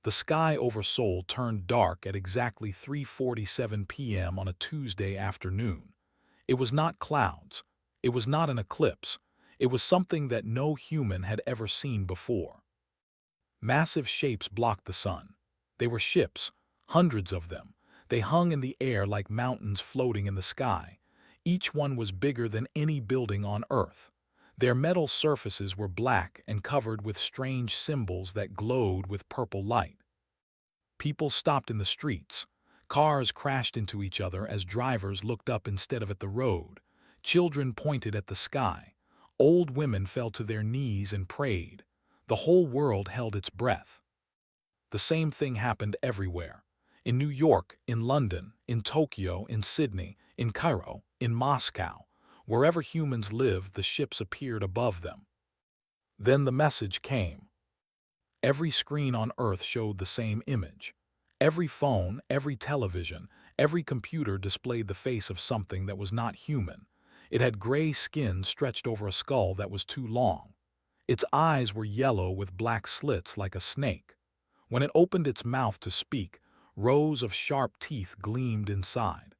The sky over Seoul turned dark at exactly 3:47 p.m. on a Tuesday afternoon. It was not clouds. It was not an eclipse. It was something that no human had ever seen before. Massive shapes blocked the sun. They were ships, hundreds of them. They hung in the air like mountains floating in the sky. Each one was bigger than any building on Earth. Their metal surfaces were black and covered with strange symbols that glowed with purple light. People stopped in the streets. Cars crashed into each other as drivers looked up instead of at the road. Children pointed at the sky. Old women fell to their knees and prayed. The whole world held its breath. The same thing happened everywhere. In New York, in London, in Tokyo, in Sydney, in Cairo, in Moscow. Wherever humans lived, the ships appeared above them. Then the message came. Every screen on Earth showed the same image. Every phone, every television, every computer displayed the face of something that was not human. It had gray skin stretched over a skull that was too long. Its eyes were yellow with black slits like a snake. When it opened its mouth to speak, rows of sharp teeth gleamed inside.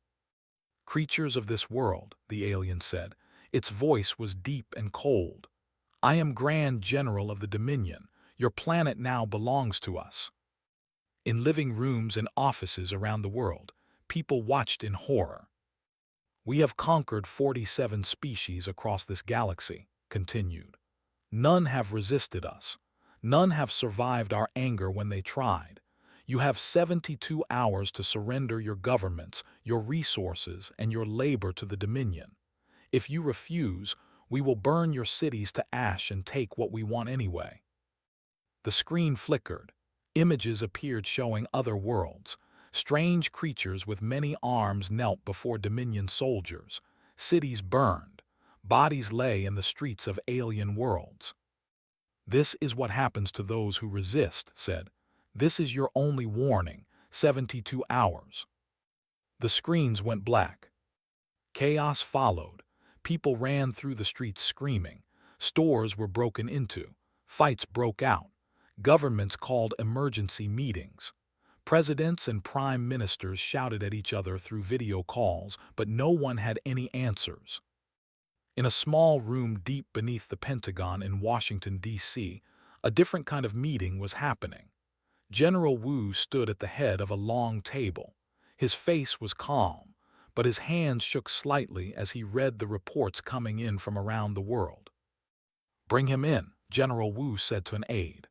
"Creatures of this world," the alien said. Its voice was deep and cold. "I am Grand General of the Dominion. Your planet now belongs to us." In living rooms and offices around the world, people watched in horror. "We have conquered 47 species across this galaxy," continued. "None have resisted us. None have survived our anger when they tried. You have 72 hours to surrender your governments, your resources, and your labor to the Dominion. If you refuse, we will burn your cities to ash and take what we want anyway." The screen flickered. Images appeared showing other worlds. Strange creatures with many arms knelt before Dominion soldiers. Cities burned. Bodies lay in the streets of alien worlds. "This is what happens to those who resist," said. "This is your only warning, 72 hours." The screens went black. Chaos followed. People ran through the streets screaming. Stores were broken into. Fights broke out. Governments called emergency meetings. Presidents and prime ministers shouted at each other through video calls, but no one had any answers. In a small room deep beneath the Pentagon in Washington, D.C., a different kind of meeting was happening. General Wu stood at the head of a long table. His face was calm, but his hands shook slightly as he read the reports coming in from around the world. "Bring him in," General Wu said to an aide.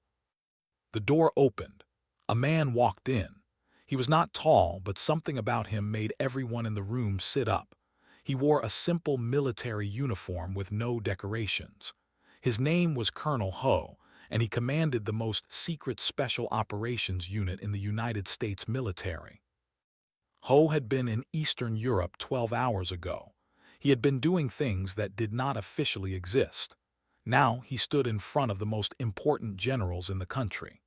The door opened. A man walked in. He was not tall, but something about him made everyone in the room sit up. He wore a simple military uniform with no decorations. His name was Colonel Ho, and he commanded the most secret special operations unit in the United States military. Ho had been in Eastern Europe 12 hours ago. He had been doing things that did not officially exist. Now he stood in front of the most important generals in the country.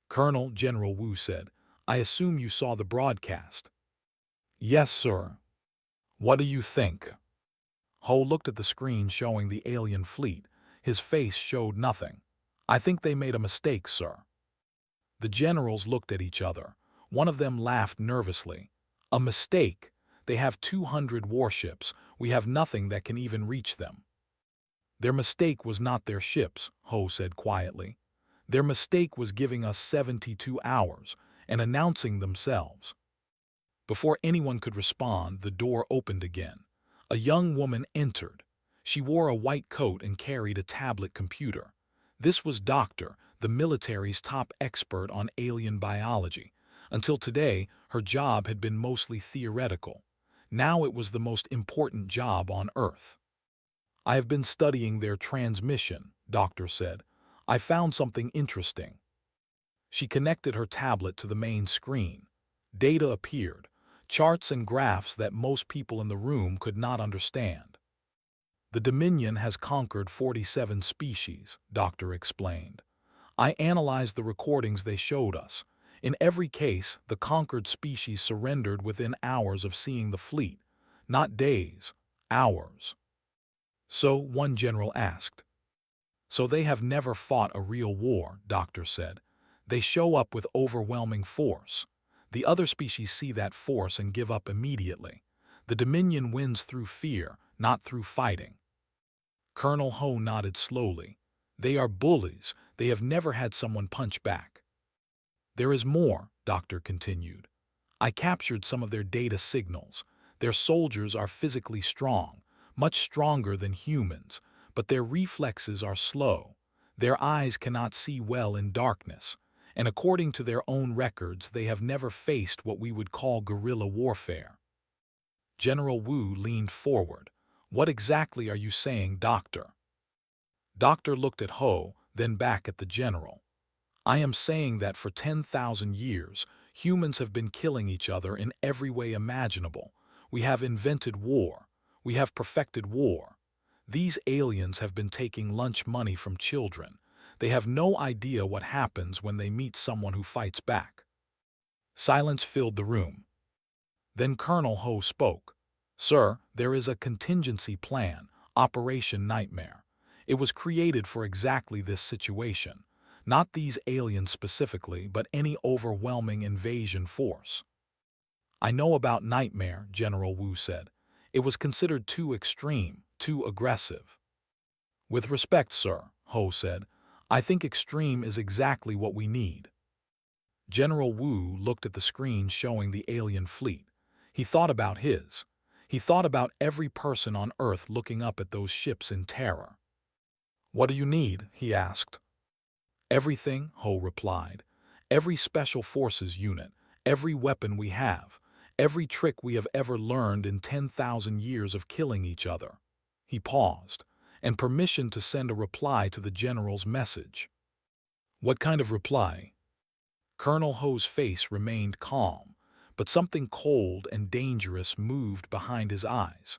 "Colonel," General Wu said, "I assume you saw the broadcast." "Yes, sir." "What do you think?" Ho looked at the screen showing the alien fleet. His face showed nothing. "I think they made a mistake, sir." The generals looked at each other. One of them laughed nervously. "A mistake? They have 200 warships. We have nothing that can even reach them." "Their mistake was not their ships," Ho said quietly. "Their mistake was giving us 72 hours and announcing themselves." Before anyone could respond, the door opened again. A young woman entered. She wore a white coat and carried a tablet computer. This was Doctor, the military's top expert on alien biology. Until today, her job had been mostly theoretical. Now it was the most important job on Earth. "I have been studying their transmission," Doctor said. "I found something interesting." She connected her tablet to the main screen. Data appeared, charts and graphs that most people in the room could not understand. "The Dominion has conquered 47 species," Doctor explained. "I analyzed the recordings they showed us. In every case, the conquered species surrendered within hours of seeing the fleet, not days, hours." "So," one general asked. "So they have never fought a real war," Doctor said. They show up with overwhelming force. The other species see that force and give up immediately. The Dominion wins through fear, not through fighting. Colonel Ho nodded slowly. They are bullies. They have never had someone punch back. There is more, Doctor continued. I captured some of their data signals. Their soldiers are physically strong, much stronger than humans, but their reflexes are slow. Their eyes cannot see well in darkness, and according to their own records, they have never faced what we would call guerrilla warfare. General Wu leaned forward. What exactly are you saying, Doctor? Doctor looked at Ho, then back at the general. I am saying that for 10,000 years, humans have been killing each other in every way imaginable. We have invented war. We have perfected war. These aliens have been taking lunch money from children. They have no idea what happens when they meet someone who fights back. Silence filled the room. Then Colonel Ho spoke. Sir, there is a contingency plan, Operation Nightmare. It was created for exactly this situation. Not these aliens specifically, but any overwhelming invasion force. I know about Nightmare, General Wu said. It was considered too extreme, too aggressive. With respect, sir, Ho said, I think extreme is exactly what we need. General Wu looked at the screen showing the alien fleet. He thought about his. He thought about every person on Earth looking up at those ships in terror. What do you need? He asked. Everything, Ho replied. Every special forces unit, every weapon we have, every trick we have ever learned in 10,000 years of killing each other. He paused, and permission to send a reply to the general's message. What kind of reply? Colonel Ho's face remained calm, but something cold and dangerous moved behind his eyes.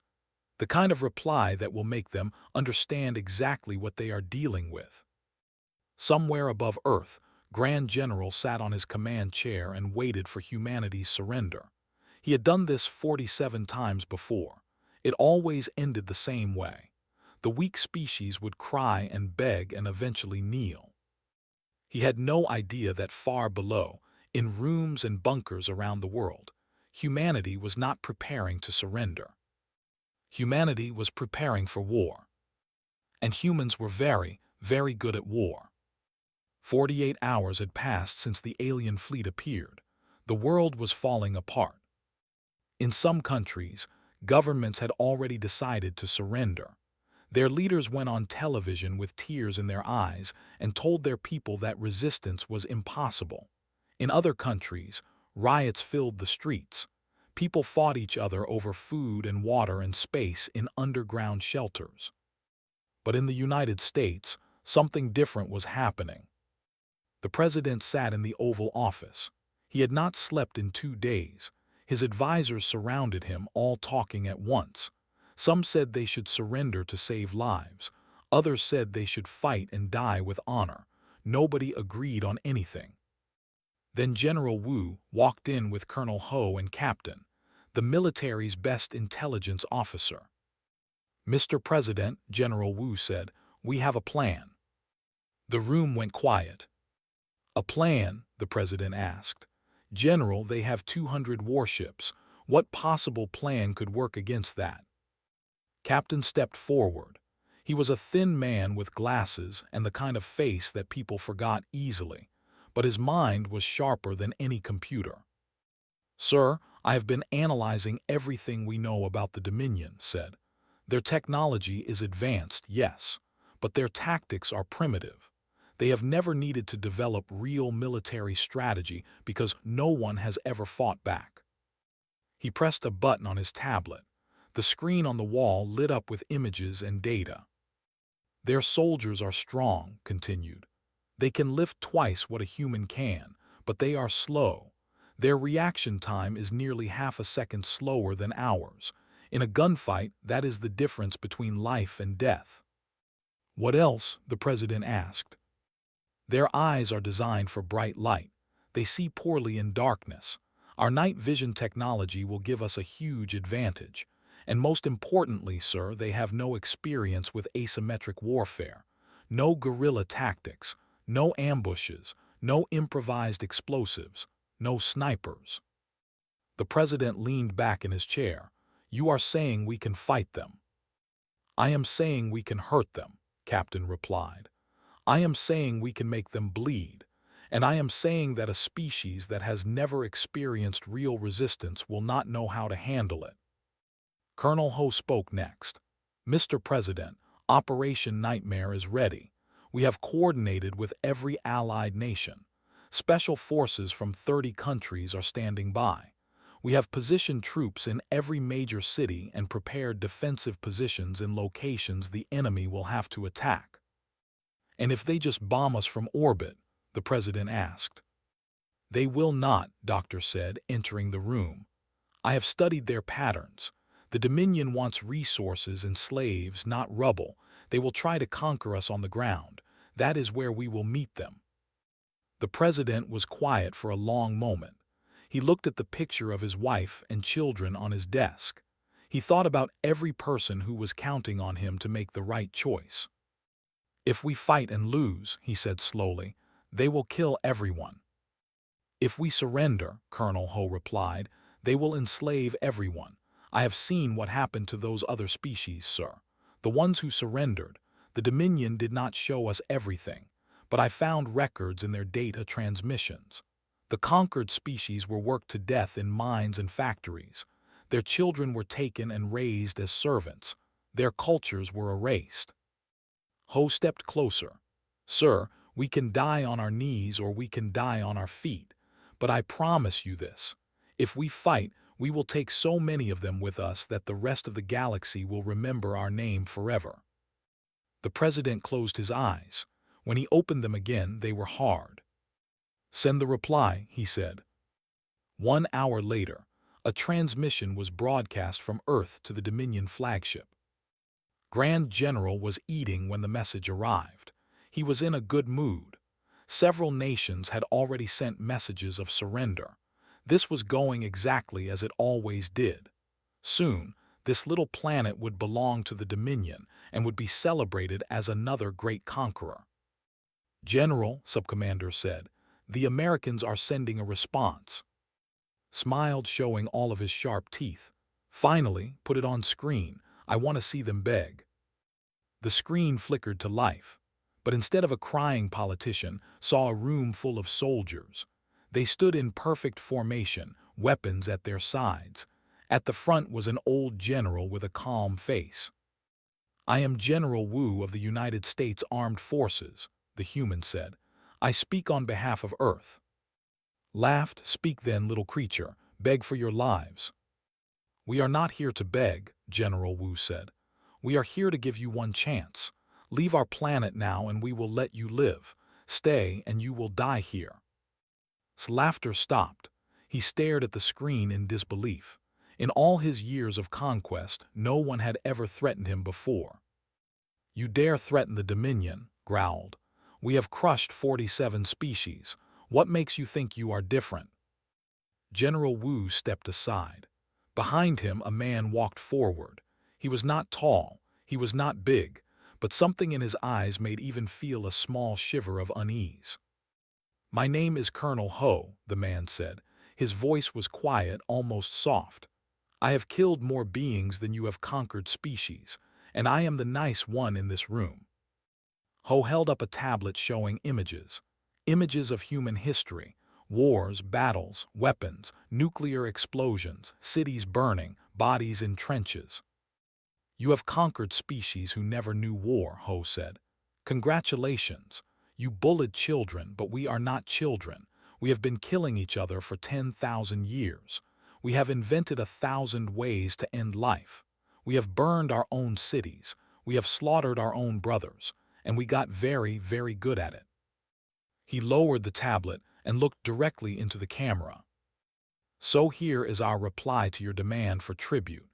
The kind of reply that will make them understand exactly what they are dealing with. Somewhere above Earth, Grand General sat on his command chair and waited for humanity's surrender. He had done this 47 times before. It always ended the same way. The weak species would cry and beg and eventually kneel. He had no idea that far below, in rooms and bunkers around the world, humanity was not preparing to surrender. Humanity was preparing for war. And humans were very, very good at war. 48 hours had passed since the alien fleet appeared. The world was falling apart. In some countries, governments had already decided to surrender. Their leaders went on television with tears in their eyes and told their people that resistance was impossible. In other countries, riots filled the streets. People fought each other over food and water and space in underground shelters. But in the United States, something different was happening. The president sat in the Oval Office. He had not slept in 2 days. His advisors surrounded him, all talking at once. Some said they should surrender to save lives. Others said they should fight and die with honor. Nobody agreed on anything. Then General Wu walked in with Colonel Ho and Captain, the military's best intelligence officer. Mr. President, General Wu said, we have a plan. The room went quiet. A plan? The president asked. General, they have 200 warships. What possible plan could work against that? Captain stepped forward. He was a thin man with glasses and the kind of face that people forgot easily, but his mind was sharper than any computer. Sir, I have been analyzing everything we know about the Dominion, said. Their technology is advanced, yes, but their tactics are primitive. They have never needed to develop real military strategy because no one has ever fought back. He pressed a button on his tablet. The screen on the wall lit up with images and data. Their soldiers are strong, continued. They can lift twice what a human can, but they are slow. Their reaction time is nearly half a second slower than ours. In a gunfight, that is the difference between life and death. What else? The president asked. Their eyes are designed for bright light. They see poorly in darkness. Our night vision technology will give us a huge advantage. And most importantly, sir, they have no experience with asymmetric warfare. No guerrilla tactics, no ambushes, No improvised explosives, no snipers. The president leaned back in his chair. You are saying we can fight them. I am saying we can hurt them, Captain replied. I am saying we can make them bleed. And I am saying that a species that has never experienced real resistance will not know how to handle it. Colonel Ho spoke next. Mr. President, Operation Nightmare is ready. We have coordinated with every allied nation. Special forces from 30 countries are standing by. We have positioned troops in every major city and prepared defensive positions in locations the enemy will have to attack. And if they just bomb us from orbit? The president asked. They will not, Doctor said, entering the room. I have studied their patterns. The Dominion wants resources and slaves, not rubble. They will try to conquer us on the ground. That is where we will meet them. The president was quiet for a long moment. He looked at the picture of his wife and children on his desk. He thought about every person who was counting on him to make the right choice. If we fight and lose, he said slowly, they will kill everyone. If we surrender, Colonel Ho replied, they will enslave everyone. I have seen what happened to those other species, sir. The ones who surrendered. The Dominion did not show us everything, but I found records in their data transmissions. The conquered species were worked to death in mines and factories. Their children were taken and raised as servants. Their cultures were erased. Ho stepped closer. Sir, we can die on our knees or we can die on our feet. But I promise you this. If we fight, we will take so many of them with us that the rest of the galaxy will remember our name forever. The president closed his eyes. When he opened them again, they were hard. Send the reply, he said. 1 hour later, a transmission was broadcast from Earth to the Dominion flagship. Grand General was eating when the message arrived. He was in a good mood. Several nations had already sent messages of surrender. This was going exactly as it always did. Soon, this little planet would belong to the Dominion and would be celebrated as another great conqueror. General, Subcommander said, the Americans are sending a response. Smiled, showing all of his sharp teeth. Finally, put it on screen. I want to see them beg. The screen flickered to life, but instead of a crying politician, saw a room full of soldiers. They stood in perfect formation, weapons at their sides. At the front was an old general with a calm face. I am General Wu of the United States Armed Forces, the human said. I speak on behalf of Earth. Laughed, speak then, little creature, beg for your lives. We are not here to beg, General Wu said. We are here to give you one chance. Leave our planet now and we will let you live. Stay and you will die here. His laughter stopped. He stared at the screen in disbelief. In all his years of conquest, no one had ever threatened him before. You dare threaten the Dominion, growled. We have crushed 47 species. What makes you think you are different? General Wu stepped aside. Behind him, a man walked forward. He was not tall, he was not big, but something in his eyes made even feel a small shiver of unease. My name is Colonel Ho, the man said. His voice was quiet, almost soft. I have killed more beings than you have conquered species, and I am the nice one in this room. Ho held up a tablet showing images. Images of human history, wars, battles, weapons, nuclear explosions, cities burning, bodies in trenches. You have conquered species who never knew war, Ho said. Congratulations. You bullied children, but we are not children. We have been killing each other for 10,000 years. We have invented 1,000 ways to end life. We have burned our own cities. We have slaughtered our own brothers, and we got very, very good at it. He lowered the tablet and looked directly into the camera. So here is our reply to your demand for tribute.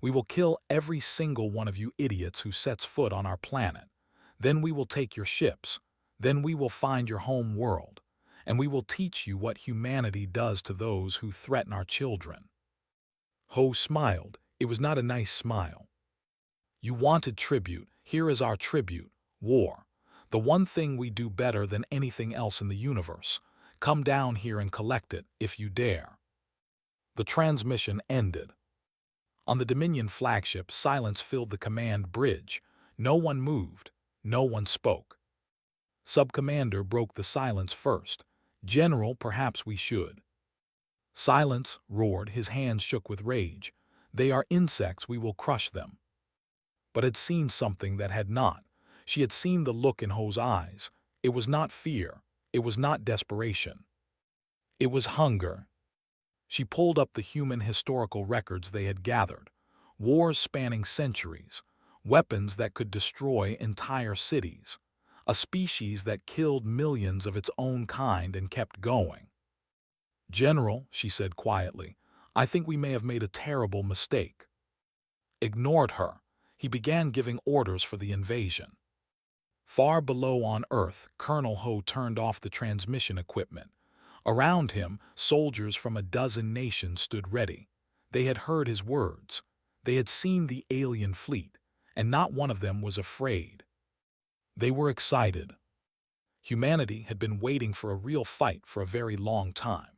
We will kill every single one of you idiots who sets foot on our planet. Then we will take your ships. Then we will find your home world. And we will teach you what humanity does to those who threaten our children. Ho smiled. It was not a nice smile. You wanted tribute. Here is our tribute. War. The one thing we do better than anything else in the universe. Come down here and collect it, if you dare." The transmission ended. On the Dominion flagship, silence filled the command bridge. No one moved. No one spoke. Sub-commander broke the silence first. "General, perhaps we should." "Silence," roared, his hands shook with rage. "They are insects, we will crush them." But had seen something that had not. She had seen the look in Ho's eyes. It was not fear. It was not desperation. It was hunger. She pulled up the human historical records they had gathered. Wars spanning centuries. Weapons that could destroy entire cities. A species that killed millions of its own kind and kept going. "General," she said quietly, "I think we may have made a terrible mistake." Ignored her. He began giving orders for the invasion. Far below on Earth, Colonel Ho turned off the transmission equipment. Around him, soldiers from a dozen nations stood ready. They had heard his words. They had seen the alien fleet, and not one of them was afraid. They were excited. Humanity had been waiting for a real fight for a very long time.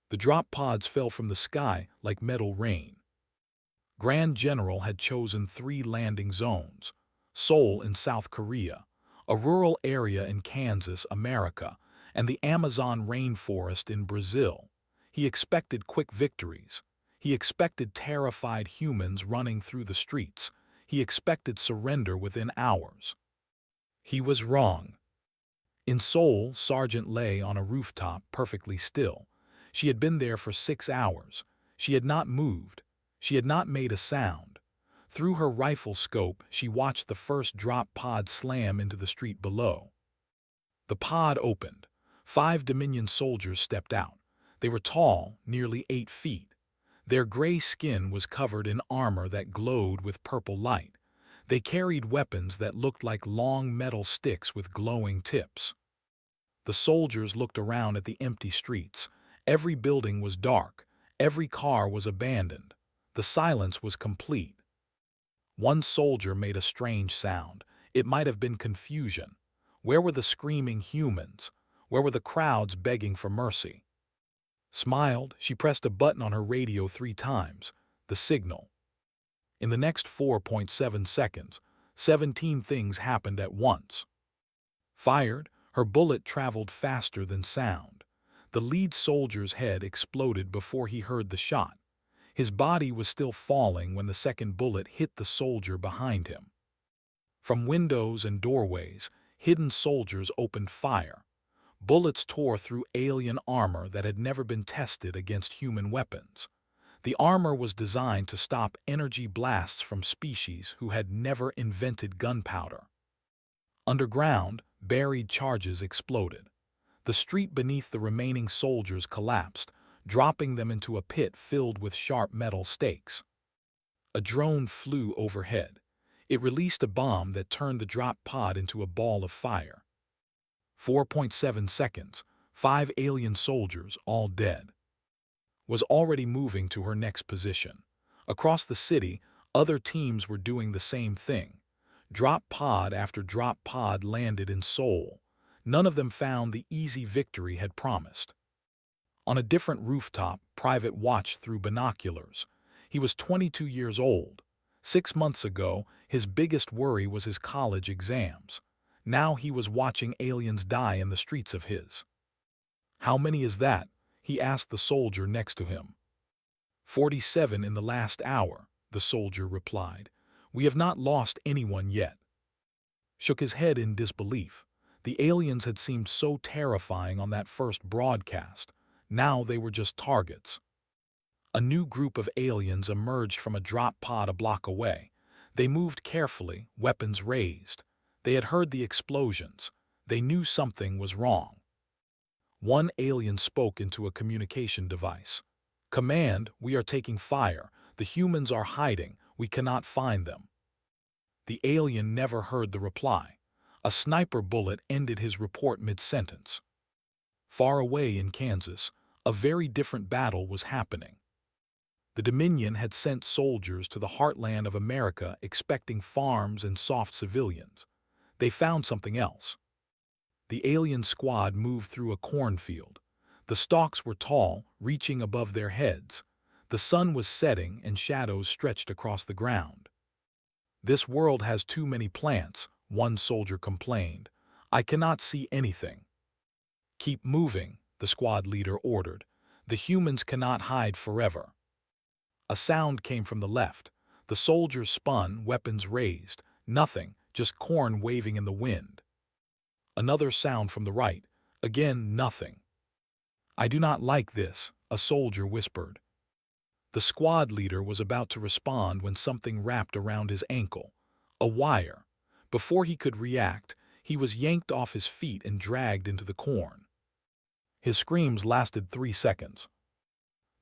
The drop pods fell from the sky like metal rain. Grand General had chosen 3 landing zones: Seoul in South Korea, a rural area in Kansas, America, and the Amazon rainforest in Brazil. He expected quick victories. He expected terrified humans running through the streets. He expected surrender within hours. He was wrong. In Seoul, Sergeant lay on a rooftop, perfectly still. She had been there for 6 hours. She had not moved. She had not made a sound. Through her rifle scope, she watched the first drop pod slam into the street below. The pod opened. 5 Dominion soldiers stepped out. They were tall, nearly 8 feet. Their gray skin was covered in armor that glowed with purple light. They carried weapons that looked like long metal sticks with glowing tips. The soldiers looked around at the empty streets. Every building was dark. Every car was abandoned. The silence was complete. One soldier made a strange sound. It might have been confusion. Where were the screaming humans? Where were the crowds begging for mercy? Smiled, she pressed a button on her radio 3 times. The signal. In the next 4.7 seconds, 17 things happened at once. Fired, her bullet traveled faster than sound. The lead soldier's head exploded before he heard the shot. His body was still falling when the second bullet hit the soldier behind him. From windows and doorways, hidden soldiers opened fire. Bullets tore through alien armor that had never been tested against human weapons. The armor was designed to stop energy blasts from species who had never invented gunpowder. Underground, buried charges exploded. The street beneath the remaining soldiers collapsed, dropping them into a pit filled with sharp metal stakes. A drone flew overhead. It released a bomb that turned the drop pod into a ball of fire. 4.7 seconds, 5 alien soldiers, all dead. Was already moving to her next position. Across the city, other teams were doing the same thing. Drop pod after drop pod landed in Seoul. None of them found the easy victory had promised. On a different rooftop, Private watched through binoculars. He was 22 years old. 6 months ago, his biggest worry was his college exams. Now he was watching aliens die in the streets of his. "How many is that?" he asked the soldier next to him. 47 in the last hour, the soldier replied. "We have not lost anyone yet." Shook his head in disbelief. The aliens had seemed so terrifying on that first broadcast. Now they were just targets. A new group of aliens emerged from a drop pod a block away. They moved carefully, weapons raised. They had heard the explosions. They knew something was wrong. One alien spoke into a communication device. "Command, we are taking fire. The humans are hiding. We cannot find them." The alien never heard the reply. A sniper bullet ended his report mid-sentence. Far away in Kansas, a very different battle was happening. The Dominion had sent soldiers to the heartland of America expecting farms and soft civilians. They found something else. The alien squad moved through a cornfield. The stalks were tall, reaching above their heads. The sun was setting and shadows stretched across the ground. "This world has too many plants," one soldier complained. "I cannot see anything." "Keep moving," the squad leader ordered. "The humans cannot hide forever." A sound came from the left. The soldiers spun, weapons raised. Nothing, just corn waving in the wind. Another sound from the right. Again, nothing. "I do not like this," a soldier whispered. The squad leader was about to respond when something wrapped around his ankle. A wire. Before he could react, he was yanked off his feet and dragged into the corn. His screams lasted 3 seconds.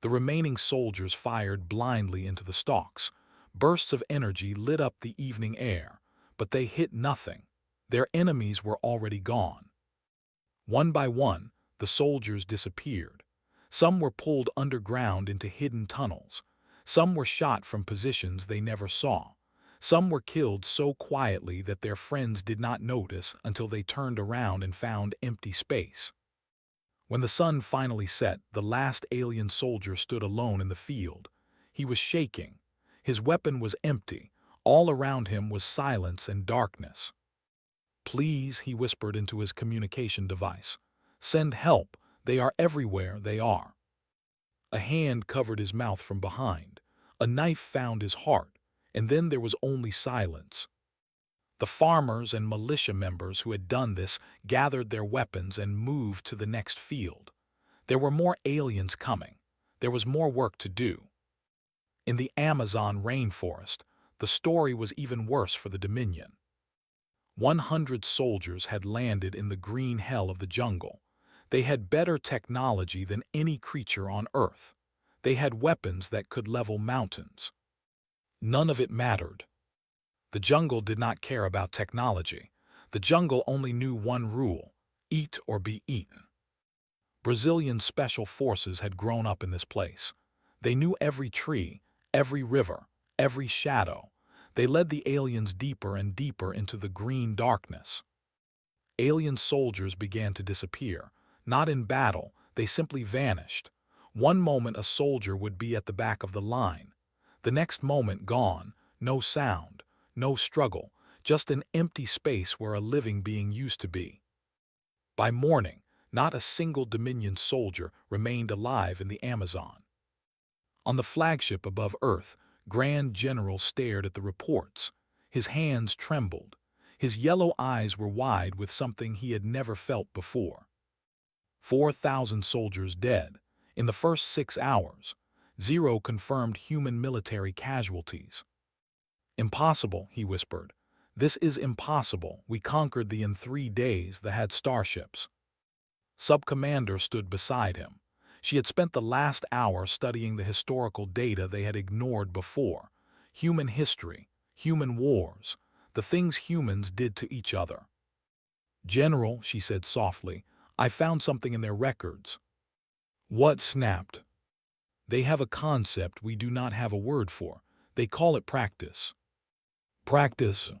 The remaining soldiers fired blindly into the stalks. Bursts of energy lit up the evening air, but they hit nothing. Their enemies were already gone. One by one, the soldiers disappeared. Some were pulled underground into hidden tunnels. Some were shot from positions they never saw. Some were killed so quietly that their friends did not notice until they turned around and found empty space. When the sun finally set, the last alien soldier stood alone in the field. He was shaking. His weapon was empty. All around him was silence and darkness. "Please," he whispered into his communication device. "Send help. They are everywhere, they are." A hand covered his mouth from behind. A knife found his heart, and then there was only silence. The farmers and militia members who had done this gathered their weapons and moved to the next field. There were more aliens coming. There was more work to do. In the Amazon rainforest, the story was even worse for the Dominion. 100 soldiers had landed in the green hell of the jungle. They had better technology than any creature on Earth. They had weapons that could level mountains. None of it mattered. The jungle did not care about technology. The jungle only knew one rule: eat or be eaten. Brazilian special forces had grown up in this place. They knew every tree, every river, every shadow. They led the aliens deeper and deeper into the green darkness. Alien soldiers began to disappear. Not in battle, they simply vanished. One moment a soldier would be at the back of the line. The next moment gone, no sound, no struggle, just an empty space where a living being used to be. By morning, not a single Dominion soldier remained alive in the Amazon. On the flagship above Earth, Grand General stared at the reports. His hands trembled. His yellow eyes were wide with something he had never felt before. 4,000 soldiers dead. In the first 6 hours, 0 confirmed human military casualties. "Impossible," he whispered. "This is impossible. We conquered the in 3 days that had starships." Sub-Commander stood beside him. She had spent the last hour studying the historical data they had ignored before. Human history, human wars, the things humans did to each other. "General," she said softly, "I found something in their records." "What?" snapped. "They have a concept we do not have a word for. They call it practice." "Practice?"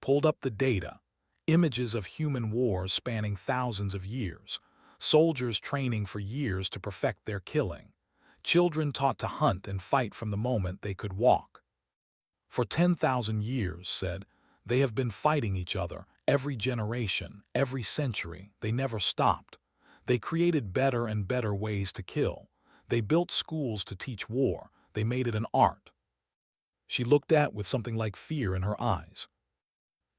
Pulled up the data. Images of human wars spanning thousands of years. Soldiers training for years to perfect their killing. Children taught to hunt and fight from the moment they could walk. "For 10,000 years," said, "they have been fighting each other. Every generation, every century, they never stopped. They created better and better ways to kill. They built schools to teach war. They made it an art." She looked at with something like fear in her eyes.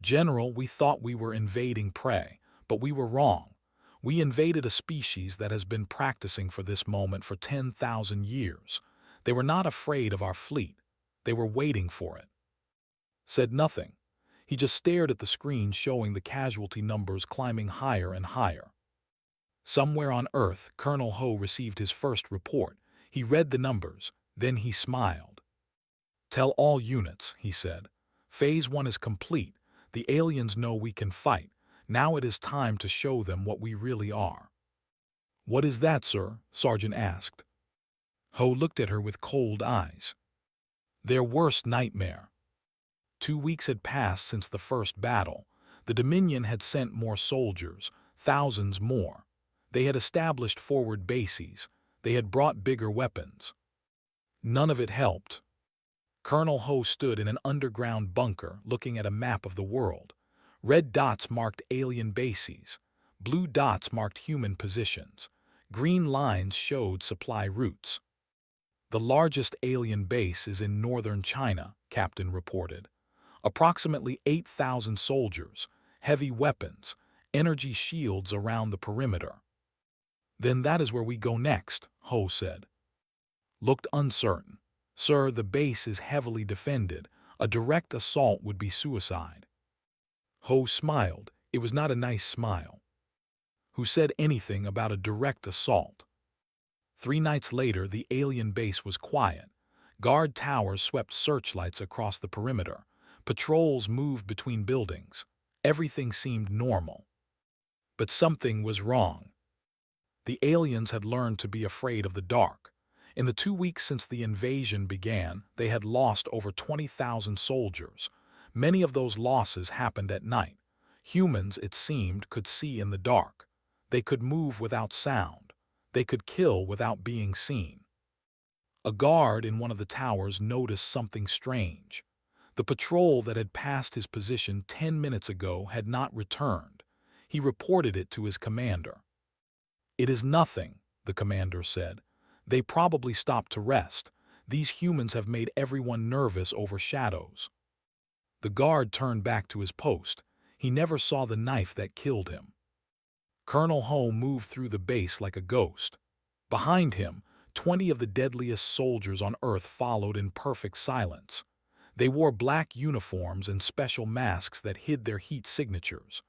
"General, we thought we were invading prey, but we were wrong. We invaded a species that has been practicing for this moment for 10,000 years. They were not afraid of our fleet. They were waiting for it." Said nothing. He just stared at the screen showing the casualty numbers climbing higher and higher. Somewhere on Earth, Colonel Ho received his first report. He read the numbers, then he smiled. "Tell all units," he said. "Phase 1 is complete. The aliens know we can fight. Now it is time to show them what we really are." "What is that, sir?" Sergeant asked. Ho looked at her with cold eyes. "Their worst nightmare." 2 weeks had passed since the first battle. The Dominion had sent more soldiers, thousands more. They had established forward bases. They had brought bigger weapons. None of it helped. Colonel Ho stood in an underground bunker looking at a map of the world. Red dots marked alien bases. Blue dots marked human positions. Green lines showed supply routes. The largest alien base is in northern China, Captain reported. Approximately 8,000 soldiers, heavy weapons, energy shields around the perimeter. Then that is where we go next, Ho said. Looked uncertain. Sir, the base is heavily defended. A direct assault would be suicide. Ho smiled. It was not a nice smile. Who said anything about a direct assault? 3 nights later, the alien base was quiet. Guard towers swept searchlights across the perimeter. Patrols moved between buildings. Everything seemed normal. But something was wrong. The aliens had learned to be afraid of the dark. In the 2 weeks since the invasion began, they had lost over 20,000 soldiers. Many of those losses happened at night. Humans, it seemed, could see in the dark. They could move without sound. They could kill without being seen. A guard in one of the towers noticed something strange. The patrol that had passed his position 10 minutes ago had not returned. He reported it to his commander. "It is nothing," the commander said. "They probably stopped to rest. These humans have made everyone nervous over shadows." The guard turned back to his post. He never saw the knife that killed him. Colonel Ho moved through the base like a ghost. Behind him, 20 of the deadliest soldiers on Earth followed in perfect silence. They wore black uniforms and special masks that hid their heat signatures.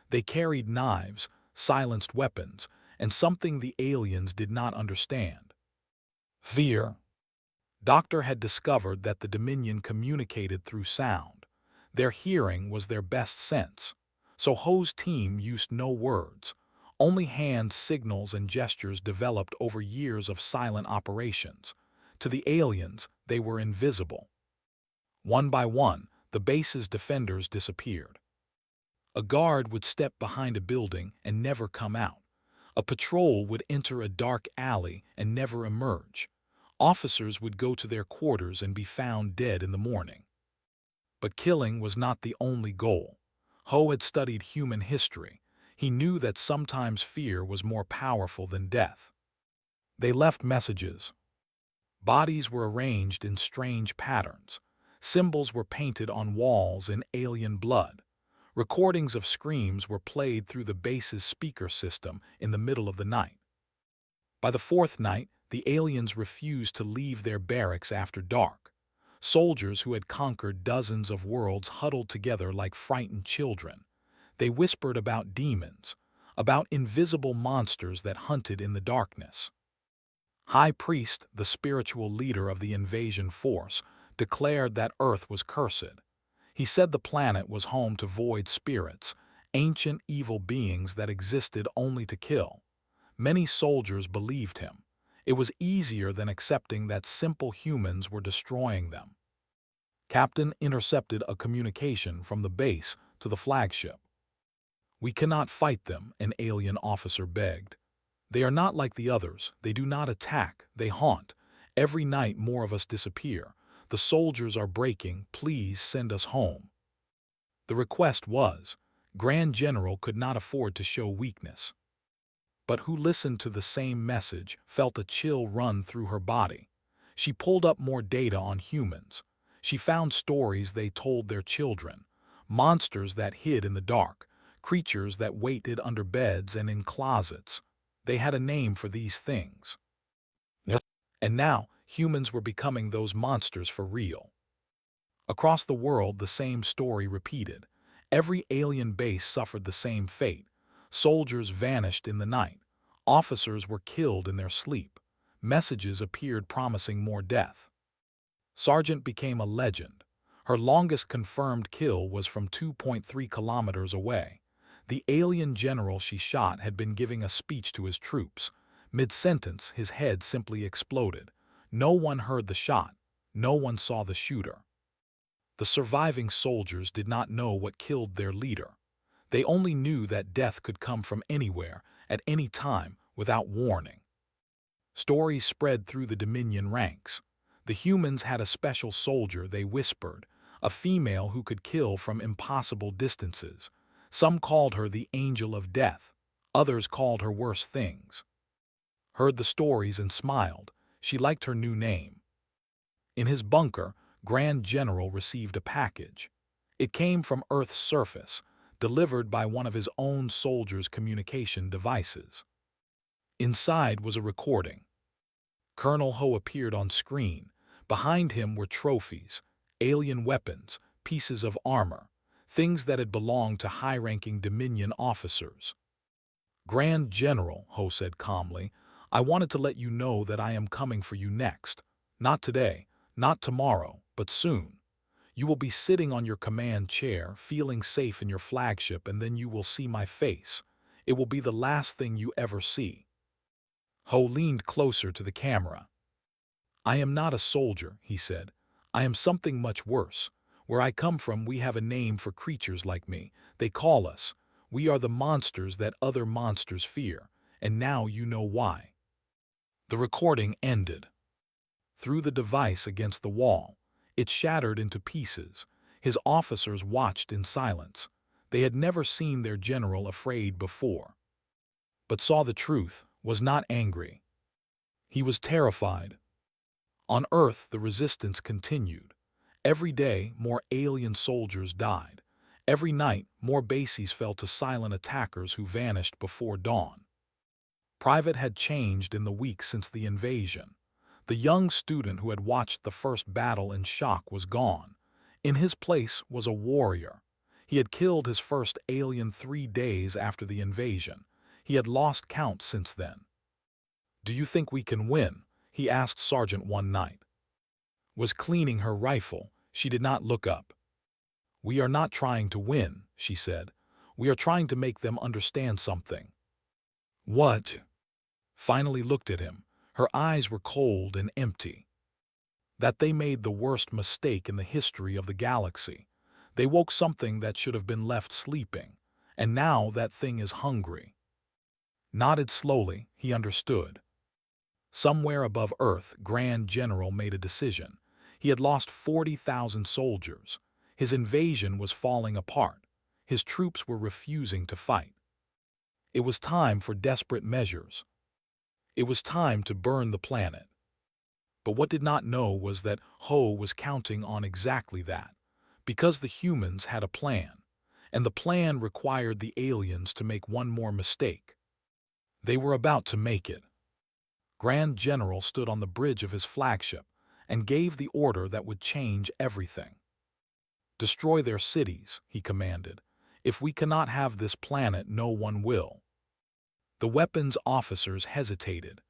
They carried knives, silenced weapons, and something the aliens did not understand: fear. Doctor had discovered that the Dominion communicated through sound. Their hearing was their best sense. So Ho's team used no words. Only hand signals and gestures developed over years of silent operations. To the aliens, they were invisible. One by one, the base's defenders disappeared. A guard would step behind a building and never come out. A patrol would enter a dark alley and never emerge. Officers would go to their quarters and be found dead in the morning. But killing was not the only goal. Ho had studied human history. He knew that sometimes fear was more powerful than death. They left messages. Bodies were arranged in strange patterns. Symbols were painted on walls in alien blood. Recordings of screams were played through the base's speaker system in the middle of the night. By the 4th night, the aliens refused to leave their barracks after dark. Soldiers who had conquered dozens of worlds huddled together like frightened children. They whispered about demons, about invisible monsters that hunted in the darkness. High Priest, the spiritual leader of the invasion force, declared that Earth was cursed. He said the planet was home to void spirits, ancient evil beings that existed only to kill. Many soldiers believed him. It was easier than accepting that simple humans were destroying them. Captain intercepted a communication from the base to the flagship. "We cannot fight them," an alien officer begged. "They are not like the others. They do not attack. They haunt. Every night more of us disappear. The soldiers are breaking. Please send us home." The request was, Grand General could not afford to show weakness. But who listened to the same message felt a chill run through her body. She pulled up more data on humans. She found stories they told their children, monsters that hid in the dark, creatures that waited under beds and in closets. They had a name for these things. Yes. And now, humans were becoming those monsters for real. Across the world, the same story repeated. Every alien base suffered the same fate. Soldiers vanished in the night. Officers were killed in their sleep. Messages appeared promising more death. Sergeant became a legend. Her longest confirmed kill was from 2.3 kilometers away. The alien general she shot had been giving a speech to his troops. Mid-sentence, his head simply exploded. No one heard the shot. No one saw the shooter. The surviving soldiers did not know what killed their leader. They only knew that death could come from anywhere, at any time, without warning. Stories spread through the Dominion ranks. The humans had a special soldier, they whispered, a female who could kill from impossible distances. Some called her the Angel of Death. Others called her worse things. Heard the stories and smiled. She liked her new name. In his bunker, Grand General received a package. It came from Earth's surface, delivered by one of his own soldiers' communication devices. Inside was a recording. Colonel Ho appeared on screen. Behind him were trophies, alien weapons, pieces of armor, things that had belonged to high-ranking Dominion officers. Grand General, Ho said calmly, I wanted to let you know that I am coming for you next. Not today, not tomorrow, but soon. You will be sitting on your command chair, feeling safe in your flagship, and then you will see my face. It will be the last thing you ever see. Ho leaned closer to the camera. I am not a soldier, he said. I am something much worse. Where I come from, we have a name for creatures like me. They call us. We are the monsters that other monsters fear, and now you know why. The recording ended. Threw the device against the wall. It shattered into pieces. His officers watched in silence. They had never seen their general afraid before. But saw the truth, was not angry. He was terrified. On Earth, the resistance continued. Every day, more alien soldiers died. Every night, more bases fell to silent attackers who vanished before dawn. Private had changed in the weeks since the invasion. The young student who had watched the first battle in shock was gone. In his place was a warrior. He had killed his first alien 3 days after the invasion. He had lost count since then. Do you think we can win? He asked Sergeant one night. Was cleaning her rifle. She did not look up. We are not trying to win, she said. We are trying to make them understand something. What? Finally looked at him. Her eyes were cold and empty. That they made the worst mistake in the history of the galaxy. They woke something that should have been left sleeping, and now that thing is hungry. Nodded slowly, he understood. Somewhere above Earth, Grand General made a decision. He had lost 40,000 soldiers. His invasion was falling apart. His troops were refusing to fight. It was time for desperate measures. It was time to burn the planet. But what did not know was that Ho was counting on exactly that, because the humans had a plan, and the plan required the aliens to make one more mistake. They were about to make it. Grand General stood on the bridge of his flagship and gave the order that would change everything. Destroy their cities, he commanded. If we cannot have this planet, no one will. The weapons officers hesitated.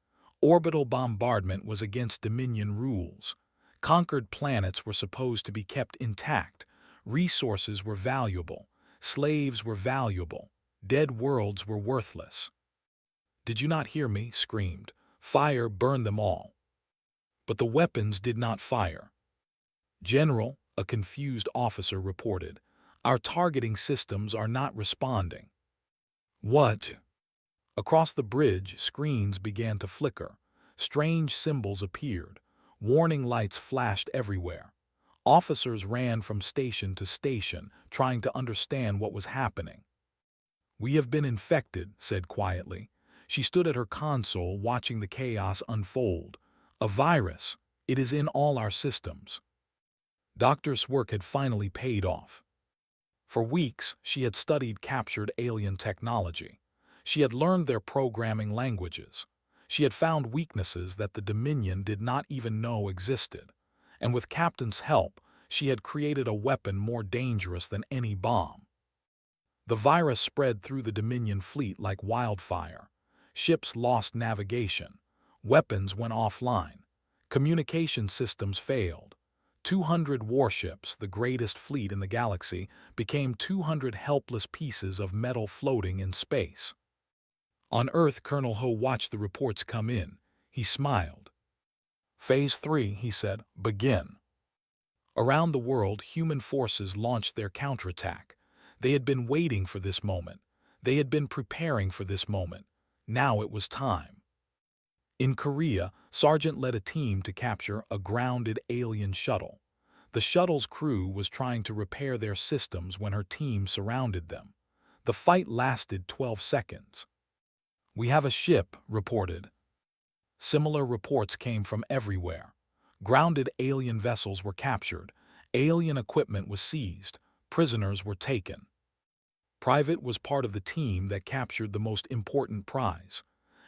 Orbital bombardment was against Dominion rules. Conquered planets were supposed to be kept intact. Resources were valuable. Slaves were valuable. Dead worlds were worthless. Did you not hear me? Screamed. Fire burned them all. But the weapons did not fire. General, a confused officer reported, our targeting systems are not responding. What? Across the bridge, screens began to flicker. Strange symbols appeared. Warning lights flashed everywhere. Officers ran from station to station, trying to understand what was happening. We have been infected, said quietly. She stood at her console, watching the chaos unfold. A virus. It is in all our systems. Doctor's work had finally paid off. For weeks, she had studied captured alien technology. She had learned their programming languages. She had found weaknesses that the Dominion did not even know existed. And with Captain's help, she had created a weapon more dangerous than any bomb. The virus spread through the Dominion fleet like wildfire. Ships lost navigation. Weapons went offline. Communication systems failed. 200 warships, the greatest fleet in the galaxy, became 200 helpless pieces of metal floating in space. On Earth, Colonel Ho watched the reports come in. He smiled. Phase 3, he said, begin. Around the world, human forces launched their counterattack. They had been waiting for this moment. They had been preparing for this moment. Now it was time. In Korea, Sargent led a team to capture a grounded alien shuttle. The shuttle's crew was trying to repair their systems when her team surrounded them. The fight lasted 12 seconds. "We have a ship," reported. Similar reports came from everywhere. Grounded alien vessels were captured. Alien equipment was seized. Prisoners were taken. Private was part of the team that captured the most important prize.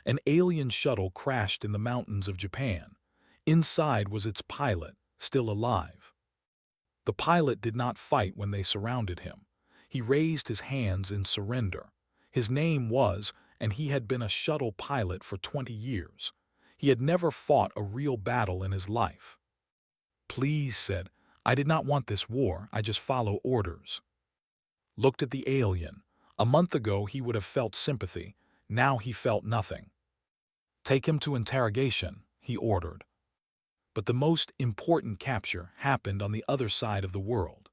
An alien shuttle crashed in the mountains of Japan. Inside was its pilot, still alive. The pilot did not fight when they surrounded him. He raised his hands in surrender. His name was, and he had been a shuttle pilot for 20 years. He had never fought a real battle in his life. "Please," said, "I did not want this war, I just follow orders." Looked at the alien. A month ago he would have felt sympathy. Now he felt nothing. "Take him to interrogation," he ordered. But the most important capture happened on the other side of the world.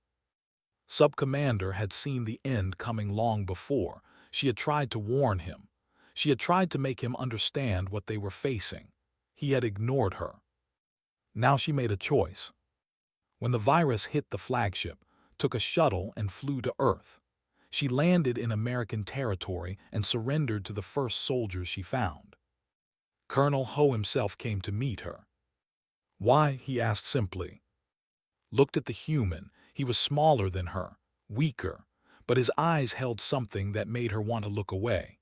Sub-Commander had seen the end coming long before. She had tried to warn him. She had tried to make him understand what they were facing. He had ignored her. Now she made a choice. When the virus hit the flagship, took a shuttle and flew to Earth. She landed in American territory and surrendered to the first soldiers she found. Colonel Ho himself came to meet her. "Why?" he asked simply. Looked at the human. He was smaller than her, weaker, but his eyes held something that made her want to look away.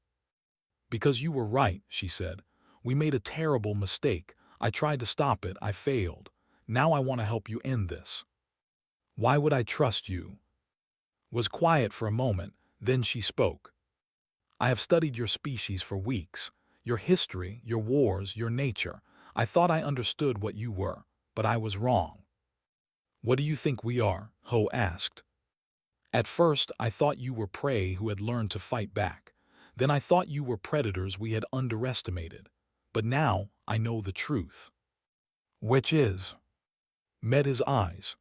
"Because you were right," she said. "We made a terrible mistake. I tried to stop it. I failed. Now I want to help you end this." "Why would I trust you?" Was quiet for a moment, then she spoke. "I have studied your species for weeks, your history, your wars, your nature. I thought I understood what you were, but I was wrong." "What do you think we are?" Ho asked. "At first, I thought you were prey who had learned to fight back. Then I thought you were predators we had underestimated. But now I know the truth." "Which is?" Met his eyes.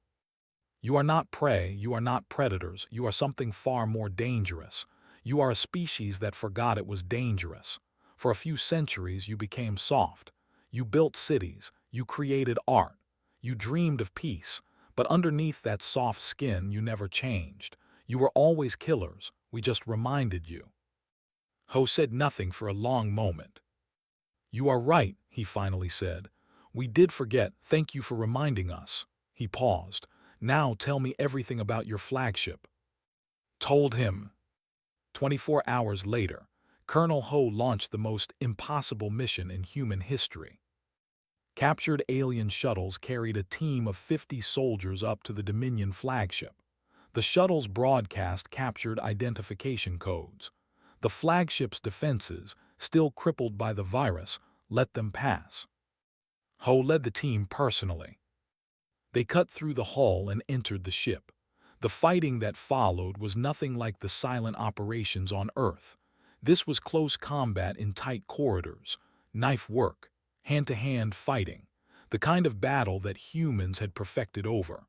"You are not prey, you are not predators, you are something far more dangerous. You are a species that forgot it was dangerous. For a few centuries you became soft. You built cities, you created art, you dreamed of peace, but underneath that soft skin you never changed. You were always killers, we just reminded you." Ho said nothing for a long moment. "You are right," he finally said. "We did forget, thank you for reminding us." He paused. "Now tell me everything about your flagship." Told him. 24 hours later, Colonel Ho launched the most impossible mission in human history. Captured alien shuttles carried a team of 50 soldiers up to the Dominion flagship. The shuttle's broadcast captured identification codes. The flagship's defenses, still crippled by the virus, let them pass. Ho led the team personally. They cut through the hull and entered the ship. The fighting that followed was nothing like the silent operations on Earth. This was close combat in tight corridors, knife work, hand-to-hand fighting, the kind of battle that humans had perfected over.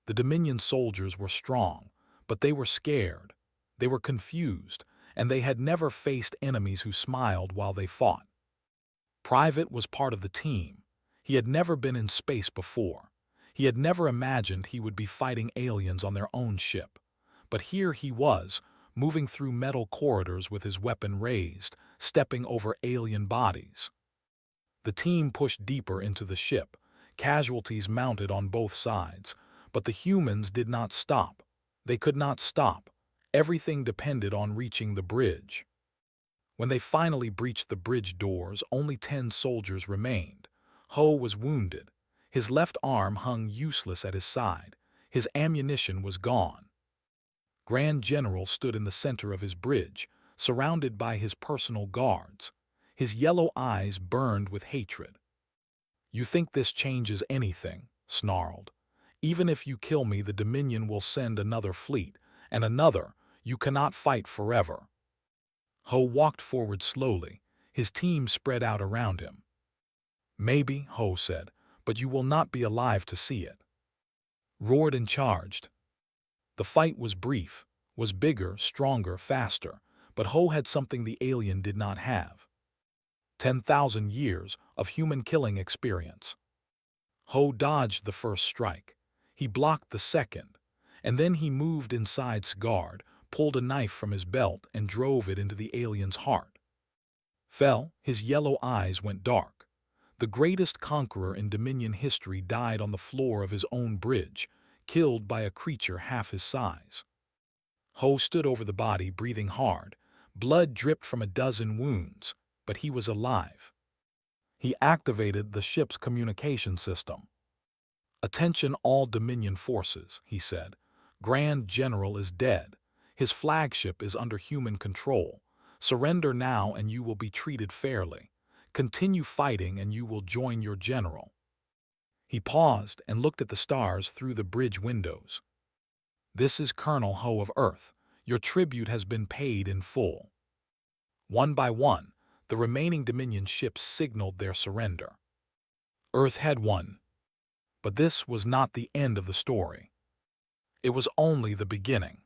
The Dominion soldiers were strong, but they were scared. They were confused, and they had never faced enemies who smiled while they fought. Private was part of the team. He had never been in space before. He had never imagined he would be fighting aliens on their own ship. But here he was, moving through metal corridors with his weapon raised, stepping over alien bodies. The team pushed deeper into the ship, casualties mounted on both sides, but the humans did not stop. They could not stop. Everything depended on reaching the bridge. When they finally breached the bridge doors, only 10 soldiers remained. Ho was wounded. His left arm hung useless at his side. His ammunition was gone. Grand General stood in the center of his bridge, surrounded by his personal guards. His yellow eyes burned with hatred. "You think this changes anything?" snarled. "Even if you kill me, the Dominion will send another fleet, and another. You cannot fight forever." Ho walked forward slowly. His team spread out around him. "Maybe," Ho said, "but you will not be alive to see it." Roared and charged. The fight was brief. was bigger, stronger, faster, but Ho had something the alien did not have. 10,000 years of human killing experience. Ho dodged the first strike. He blocked the second, and then he moved inside's guard, pulled a knife from his belt, and drove it into the alien's heart. Fell, his yellow eyes went dark. The greatest conqueror in Dominion history died on the floor of his own bridge, killed by a creature half his size. Ho stood over the body, breathing hard. Blood dripped from a dozen wounds, but he was alive. He activated the ship's communication system. "Attention all Dominion forces," he said. "Grand General is dead. His flagship is under human control. Surrender now and you will be treated fairly. Continue fighting and you will join your general." He paused and looked at the stars through the bridge windows. "This is Colonel Ho of Earth. Your tribute has been paid in full." One by one, the remaining Dominion ships signaled their surrender. Earth had won. But this was not the end of the story. It was only the beginning.